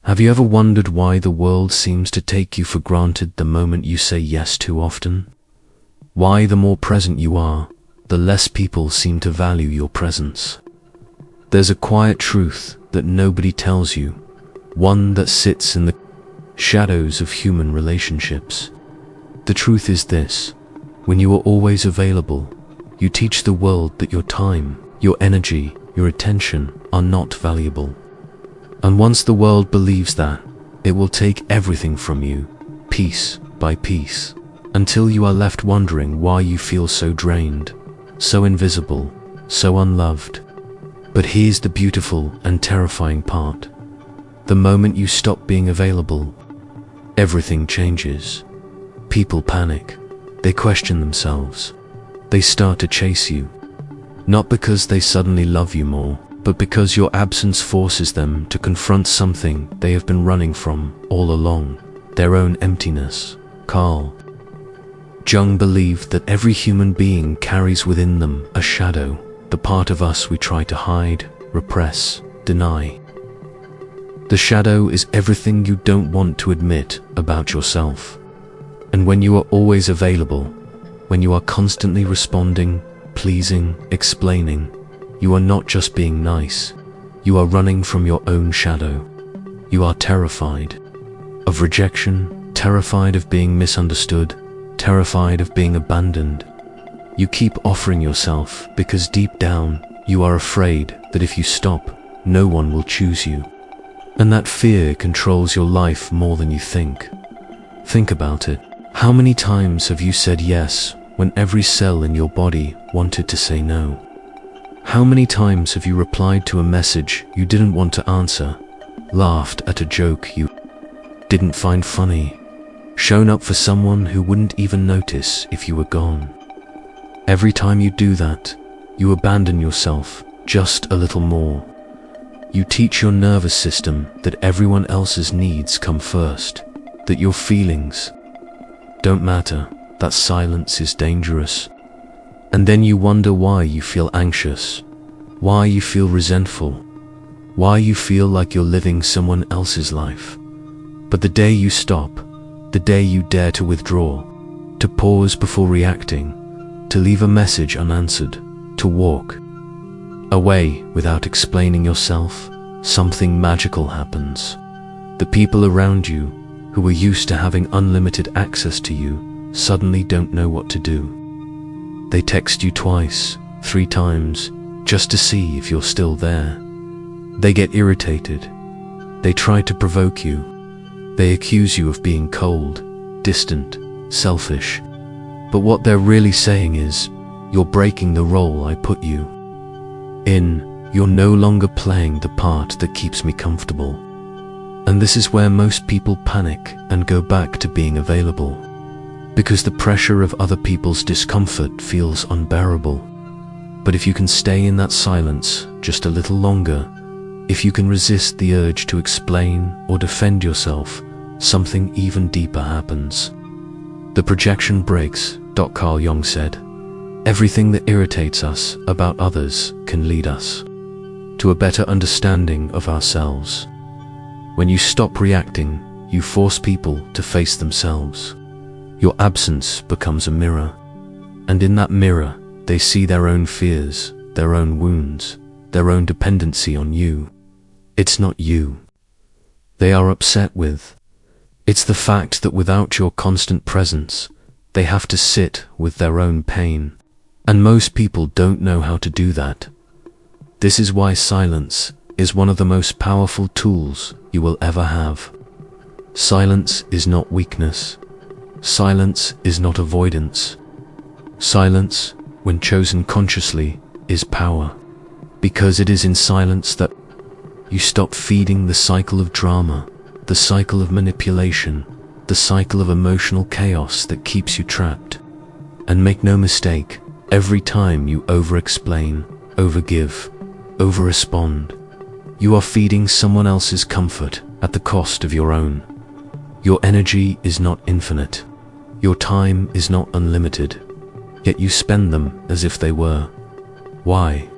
Have you ever wondered why the world seems to take you for granted the moment you say yes too often? Why the more present you are, the less people seem to value your presence? There's a quiet truth that nobody tells you, one that sits in the shadows of human relationships. The truth is this: when you are always available, you teach the world that your time, your energy, your attention are not valuable. And once the world believes that, it will take everything from you, piece by piece, until you are left wondering why you feel so drained, so invisible, so unloved. But here's the beautiful and terrifying part. The moment you stop being available, everything changes. People panic. They question themselves. They start to chase you. Not because they suddenly love you more, but because your absence forces them to confront something they have been running from all along: their own emptiness. Carl Jung believed that every human being carries within them a shadow, the part of us we try to hide, repress, deny. The shadow is everything you don't want to admit about yourself. And when you are always available, when you are constantly responding, pleasing, explaining, you are not just being nice. You are running from your own shadow. You are terrified of rejection, terrified of being misunderstood, terrified of being abandoned. You keep offering yourself because deep down you are afraid that if you stop, no one will choose you. And that fear controls your life more than you think. Think about it. How many times have you said yes when every cell in your body wanted to say no? How many times have you replied to a message you didn't want to answer, laughed at a joke you didn't find funny, shown up for someone who wouldn't even notice if you were gone? Every time you do that, you abandon yourself just a little more. You teach your nervous system that everyone else's needs come first, that your feelings don't matter, that silence is dangerous. And then you wonder why you feel anxious, why you feel resentful, why you feel like you're living someone else's life. But the day you stop, the day you dare to withdraw, to pause before reacting, to leave a message unanswered, to walk away without explaining yourself, something magical happens. The people around you, who were used to having unlimited access to you, suddenly don't know what to do. They text you twice, 3 times, just to see if you're still there. They get irritated. They try to provoke you. They accuse you of being cold, distant, selfish. But what they're really saying is, you're breaking the role I put you in. You're no longer playing the part that keeps me comfortable. And this is where most people panic and go back to being available. Because the pressure of other people's discomfort feels unbearable. But if you can stay in that silence just a little longer, if you can resist the urge to explain or defend yourself, something even deeper happens. The projection breaks, Carl Jung said. Everything that irritates us about others can lead us to a better understanding of ourselves. When you stop reacting, you force people to face themselves. Your absence becomes a mirror, and in that mirror, they see their own fears, their own wounds, their own dependency on you. It's not you they are upset with. It's the fact that without your constant presence, they have to sit with their own pain. And most people don't know how to do that. This is why silence is one of the most powerful tools you will ever have. Silence is not weakness. Silence is not avoidance. Silence, when chosen consciously, is power. Because it is in silence that you stop feeding the cycle of drama, the cycle of manipulation, the cycle of emotional chaos that keeps you trapped. And make no mistake, every time you over-explain, over-give, over-respond, you are feeding someone else's comfort at the cost of your own. Your energy is not infinite. Your time is not unlimited. Yet you spend them as if they were. Why?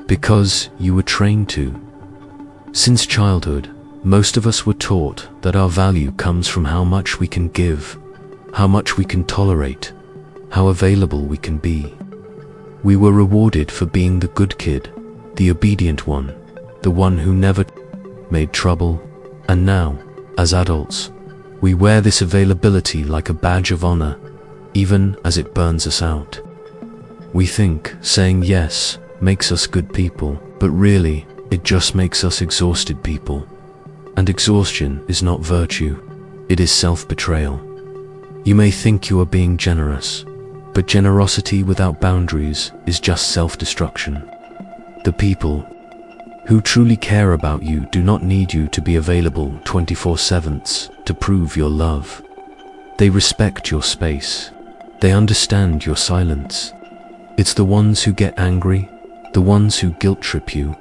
Because you were trained to. Since childhood, Most of us were taught that our value comes from how much we can give, how much we can tolerate, how available we can be. We were rewarded for being the good kid, the obedient one, the one who never made trouble, and now, as adults, we wear this availability like a badge of honor, even as it burns us out. We think saying yes makes us good people, but really, it just makes us exhausted people. And exhaustion is not virtue, it is self-betrayal. You may think you are being generous, but generosity without boundaries is just self-destruction. The people who truly care about you do not need you to be available 24/7 to prove your love. They respect your space. They understand your silence. It's the ones who get angry, the ones who guilt trip you,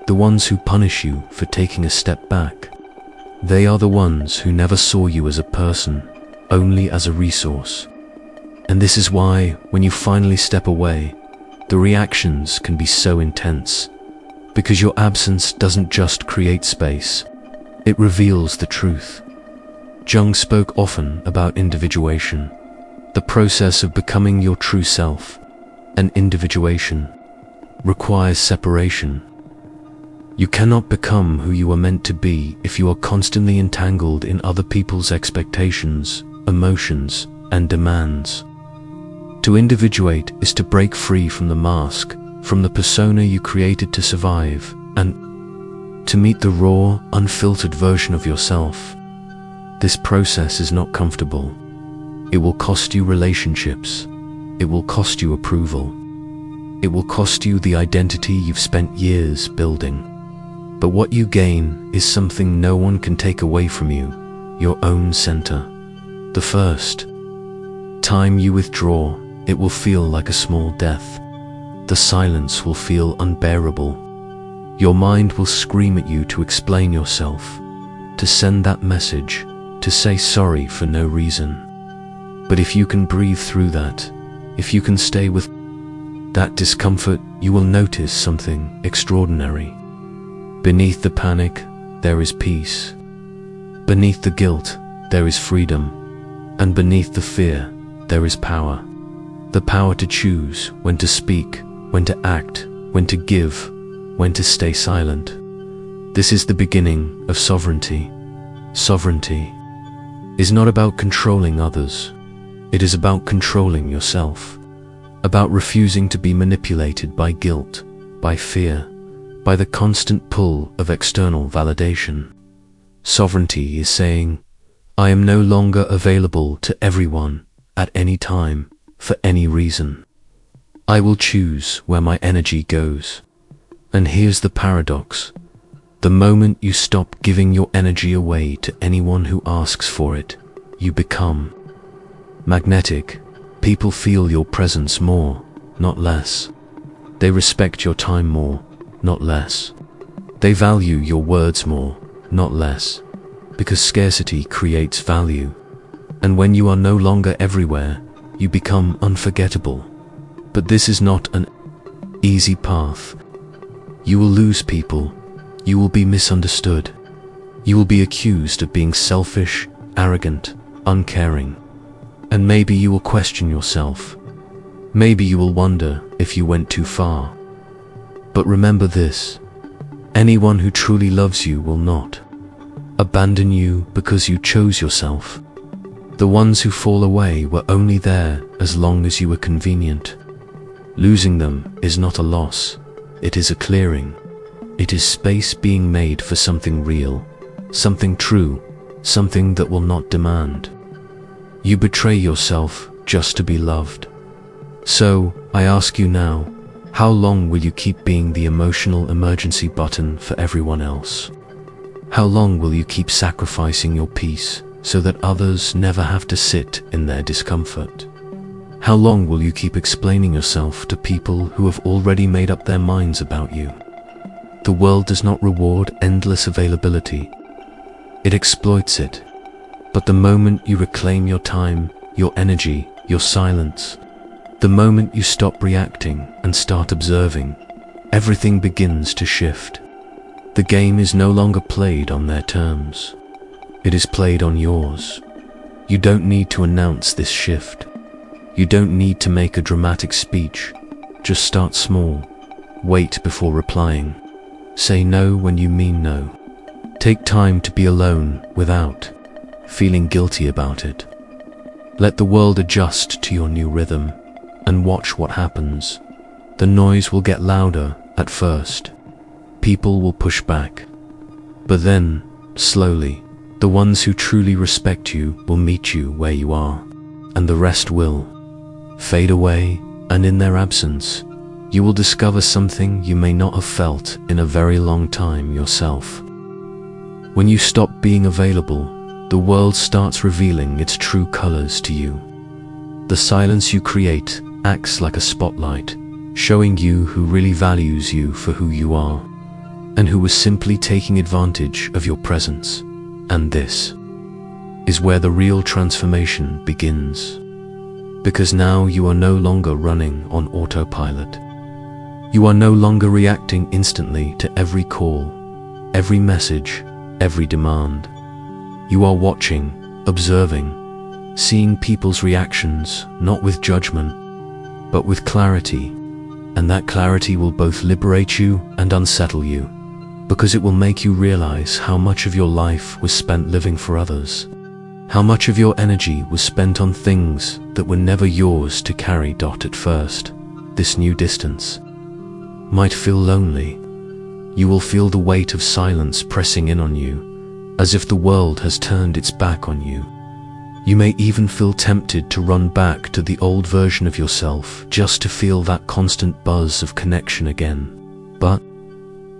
the ones who punish you for taking a step back. They are the ones who never saw you as a person, only as a resource. And this is why, when you finally step away, the reactions can be so intense. Because your absence doesn't just create space, it reveals the truth. Jung spoke often about individuation, the process of becoming your true self, and individuation requires separation. You cannot become who you are meant to be if you are constantly entangled in other people's expectations, emotions, and demands. To individuate is to break free from the mask, from the persona you created to survive, and to meet the raw, unfiltered version of yourself. This process is not comfortable. It will cost you relationships. It will cost you approval. It will cost you the identity you've spent years building. But what you gain is something no one can take away from you, your own center. The first time you withdraw, it will feel like a small death. The silence will feel unbearable. Your mind will scream at you to explain yourself, to send that message, to say sorry for no reason. But if you can breathe through that, if you can stay with that discomfort, you will notice something extraordinary. Beneath the panic, there is peace. Beneath the guilt, there is freedom. And beneath the fear, there is power. The power to choose when to speak, when to act, when to give, when to stay silent. This is the beginning of sovereignty. Sovereignty is not about controlling others. It is about controlling yourself. About refusing to be manipulated by guilt, by fear, by the constant pull of external validation. Sovereignty is saying, I am no longer available to everyone, at any time, for any reason. I will choose where my energy goes. And here's the paradox. The moment you stop giving your energy away to anyone who asks for it, you become magnetic. People feel your presence more, not less. They respect your time more, not less. They value your words more, not less. Because scarcity creates value. And when you are no longer everywhere, you become unforgettable. But this is not an easy path. You will lose people. You will be misunderstood. You will be accused of being selfish, arrogant, uncaring. And maybe you will question yourself. Maybe you will wonder if you went too far. But remember this, anyone who truly loves you will not abandon you because you chose yourself. The ones who fall away were only there as long as you were convenient. Losing them is not a loss, it is a clearing. It is space being made for something real, something true, something that will not demand. You betray yourself just to be loved. So, I ask you now, how long will you keep being the emotional emergency button for everyone else? How long will you keep sacrificing your peace so that others never have to sit in their discomfort? How long will you keep explaining yourself to people who have already made up their minds about you? The world does not reward endless availability. It exploits it. But the moment you reclaim your time, your energy, your silence, the moment you stop reacting and start observing, everything begins to shift. The game is no longer played on their terms. It is played on yours. You don't need to announce this shift. You don't need to make a dramatic speech. Just start small. Wait before replying. Say no when you mean no. Take time to be alone without feeling guilty about it. Let the world adjust to your new rhythm and watch what happens. The noise will get louder at first. People will push back. But then, slowly, the ones who truly respect you will meet you where you are, and the rest will fade away, and in their absence, you will discover something you may not have felt in a very long time yourself. When you stop being available, the world starts revealing its true colors to you. The silence you create acts like a spotlight, showing you who really values you for who you are, and who was simply taking advantage of your presence. And this is where the real transformation begins. Because now you are no longer running on autopilot. You are no longer reacting instantly to every call, every message, every demand. You are watching, observing, seeing people's reactions, not with judgment, but with clarity. And that clarity will both liberate you and unsettle you, because it will make you realize how much of your life was spent living for others, how much of your energy was spent on things that were never yours to carry. At first, this new distance might feel lonely. You will feel the weight of silence pressing in on you, as if the world has turned its back on you. You may even feel tempted to run back to the old version of yourself just to feel that constant buzz of connection again. But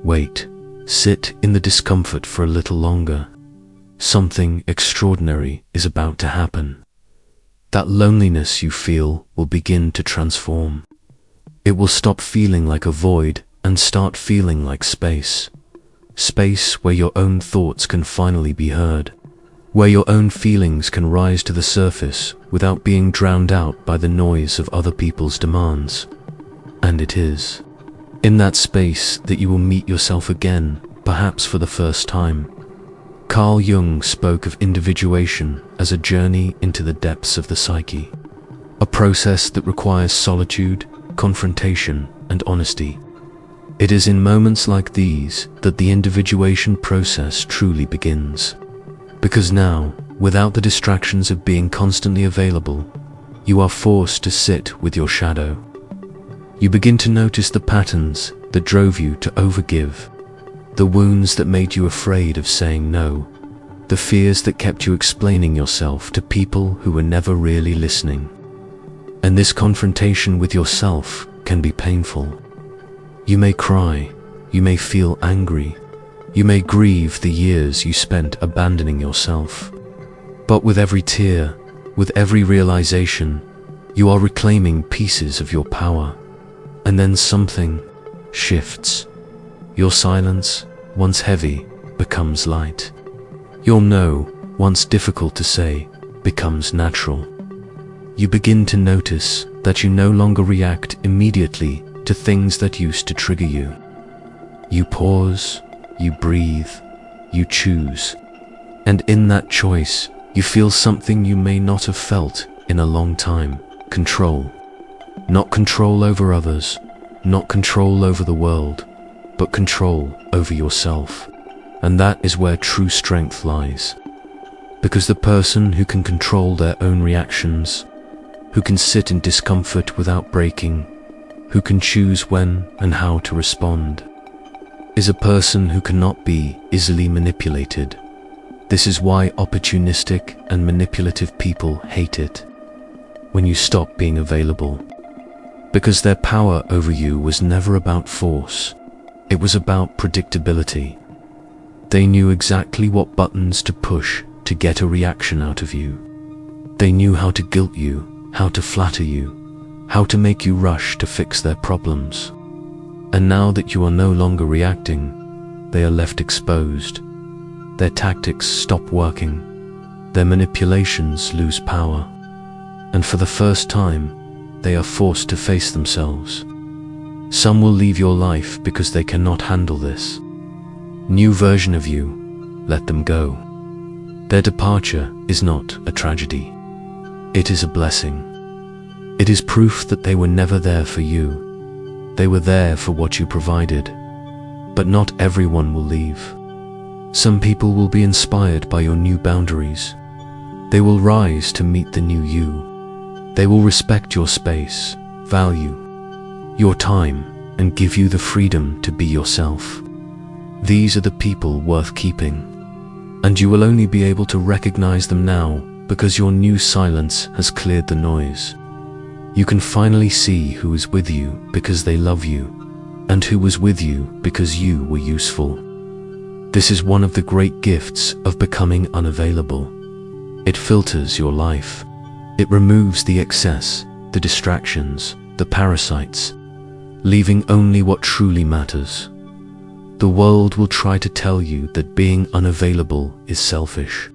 wait. Sit in the discomfort for a little longer. Something extraordinary is about to happen. That loneliness you feel will begin to transform. It will stop feeling like a void and start feeling like space. Space where your own thoughts can finally be heard, where your own feelings can rise to the surface without being drowned out by the noise of other people's demands. And it is in that space that you will meet yourself again, perhaps for the first time. Carl Jung spoke of individuation as a journey into the depths of the psyche, a process that requires solitude, confrontation, and honesty. It is in moments like these that the individuation process truly begins. Because now, without the distractions of being constantly available, you are forced to sit with your shadow. You begin to notice the patterns that drove you to overgive, the wounds that made you afraid of saying no, the fears that kept you explaining yourself to people who were never really listening. And this confrontation with yourself can be painful. You may cry, you may feel angry, you may grieve the years you spent abandoning yourself. But with every tear, with every realization, you are reclaiming pieces of your power. And then something shifts. Your silence, once heavy, becomes light. Your no, once difficult to say, becomes natural. You begin to notice that you no longer react immediately to things that used to trigger you. You pause, you breathe, you choose. And in that choice, you feel something you may not have felt in a long time: control. Not control over others, not control over the world, but control over yourself. And that is where true strength lies. Because the person who can control their own reactions, who can sit in discomfort without breaking, who can choose when and how to respond, is a person who cannot be easily manipulated. This is why opportunistic and manipulative people hate it. When you stop being available, because their power over you was never about force, it was about predictability. They knew exactly what buttons to push to get a reaction out of you. They knew how to guilt you, how to flatter you, how to make you rush to fix their problems. And now that you are no longer reacting, they are left exposed. Their tactics stop working. Their manipulations lose power. And for the first time, they are forced to face themselves. Some will leave your life because they cannot handle this. new version of you, let them go. Their departure is not a tragedy. It is a blessing. It is proof that they were never there for you. They were there for what you provided. But not everyone will leave. Some people will be inspired by your new boundaries. They will rise to meet the new you. They will respect your space, value your time, and give you the freedom to be yourself. These are the people worth keeping. And you will only be able to recognize them now because your new silence has cleared the noise. You can finally see who is with you because they love you, and who was with you because you were useful. This is one of the great gifts of becoming unavailable. It filters your life. It removes the excess, the distractions, the parasites, leaving only what truly matters. The world will try to tell you that being unavailable is selfish,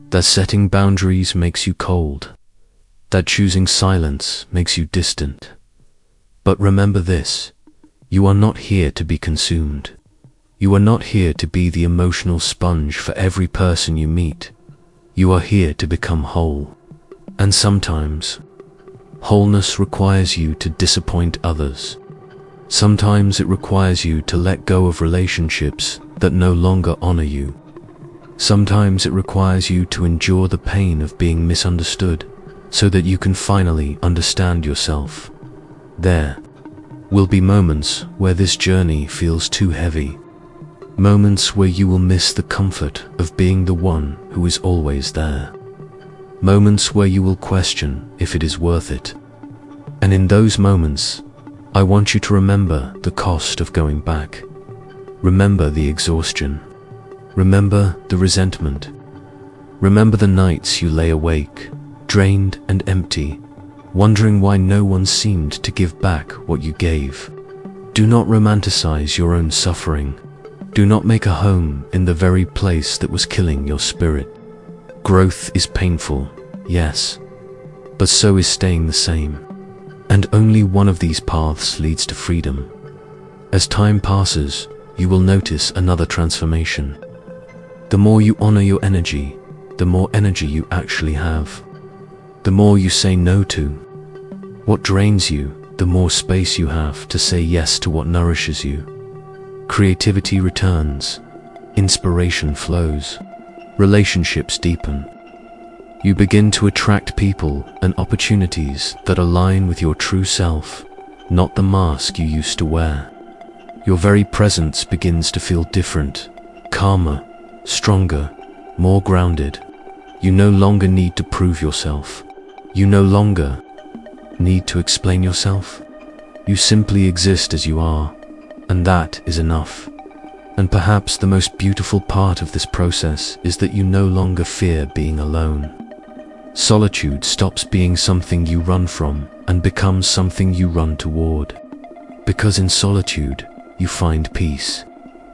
that setting boundaries makes you cold, that choosing silence makes you distant. But remember this, you are not here to be consumed. You are not here to be the emotional sponge for every person you meet. You are here to become whole. And sometimes, wholeness requires you to disappoint others. Sometimes it requires you to let go of relationships that no longer honor you. Sometimes it requires you to endure the pain of being misunderstood so that you can finally understand yourself. There will be moments where this journey feels too heavy. Moments where you will miss the comfort of being the one who is always there. Moments where you will question if it is worth it. And in those moments, I want you to remember the cost of going back. Remember the exhaustion. Remember the resentment. Remember the nights you lay awake, drained and empty, wondering why no one seemed to give back what you gave. Do not romanticize your own suffering. Do not make a home in the very place that was killing your spirit. Growth is painful, yes, but so is staying the same. And only one of these paths leads to freedom. As time passes, you will notice another transformation. The more you honor your energy, the more energy you actually have. The more you say no to what drains you, the more space you have to say yes to what nourishes you. Creativity returns, inspiration flows, relationships deepen. You begin to attract people and opportunities that align with your true self, not the mask you used to wear. Your very presence begins to feel different, calmer, stronger, more grounded. You no longer need to prove yourself. You no longer need to explain yourself. You simply exist as you are, and that is enough. And perhaps the most beautiful part of this process is that you no longer fear being alone. Solitude stops being something you run from and becomes something you run toward. Because in solitude, you find peace.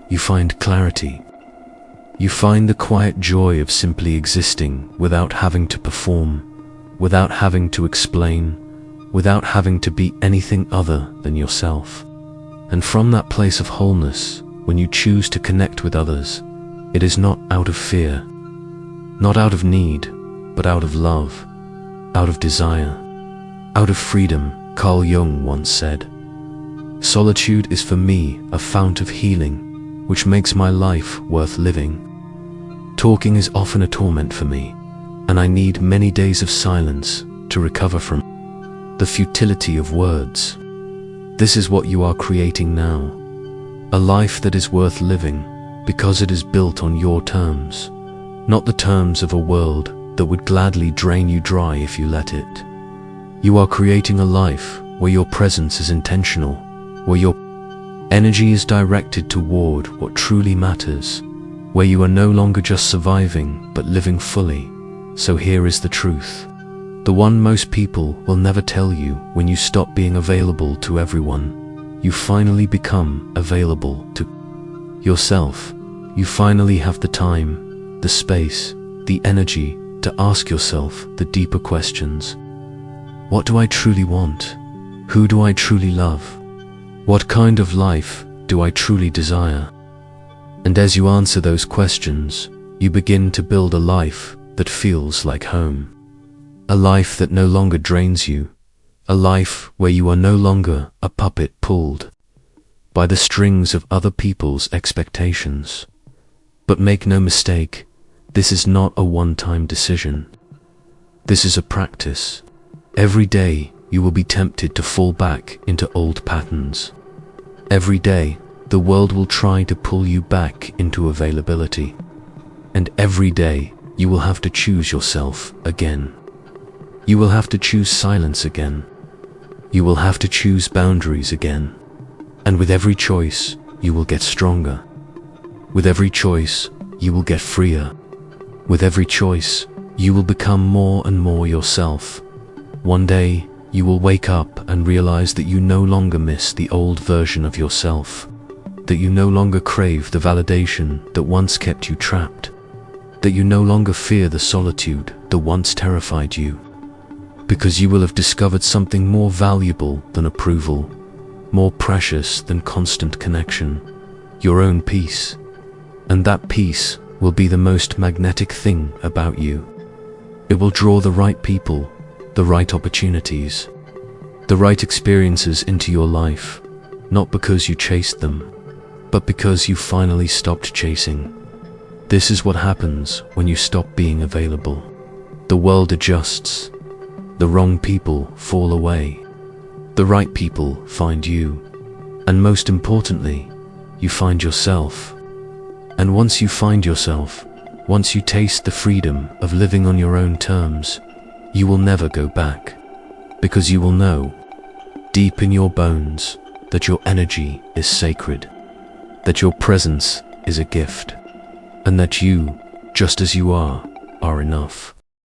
You find clarity. You find the quiet joy of simply existing without having to perform, without having to explain, without having to be anything other than yourself. And from that place of wholeness, when you choose to connect with others, it is not out of fear, not out of need, but out of love, out of desire, out of freedom. Carl Jung once said, "Solitude is for me a fount of healing, which makes my life worth living. Talking is often a torment for me, and I need many days of silence to recover from the futility of words." This is what you are creating now, a life that is worth living because it is built on your terms, not the terms of a world that would gladly drain you dry if you let it. You are creating a life where your presence is intentional, where your energy is directed toward what truly matters, where you are no longer just surviving but living fully. So here is the truth, the one most people will never tell you. When you stop being available to everyone, you finally become available to yourself. You finally have the time, the space, the energy to ask yourself the deeper questions. What do I truly want? Who do I truly love? What kind of life do I truly desire? And as you answer those questions, you begin to build a life that feels like home. A life that no longer drains you. A life where you are no longer a puppet pulled by the strings of other people's expectations. But make no mistake, this is not a one-time decision. This is a practice. Every day you will be tempted to fall back into old patterns. Every day the world will try to pull you back into availability. And every day you will have to choose yourself again. You will have to choose silence again. You will have to choose boundaries again. And with every choice, you will get stronger. With every choice, you will get freer. With every choice, you will become more and more yourself. One day, you will wake up and realize that you no longer miss the old version of yourself, that you no longer crave the validation that once kept you trapped, that you no longer fear the solitude that once terrified you, because you will have discovered something more valuable than approval, more precious than constant connection, your own peace. And that peace will be the most magnetic thing about you. It will draw the right people, the right opportunities, the right experiences into your life, not because you chased them, but because you finally stopped chasing. This is what happens when you stop being available. The world adjusts. The wrong people fall away. The right people find you. And most importantly, you find yourself. And once you find yourself, once you taste the freedom of living on your own terms, you will never go back, because you will know, deep in your bones, that your energy is sacred, that your presence is a gift, and that you, just as you are enough.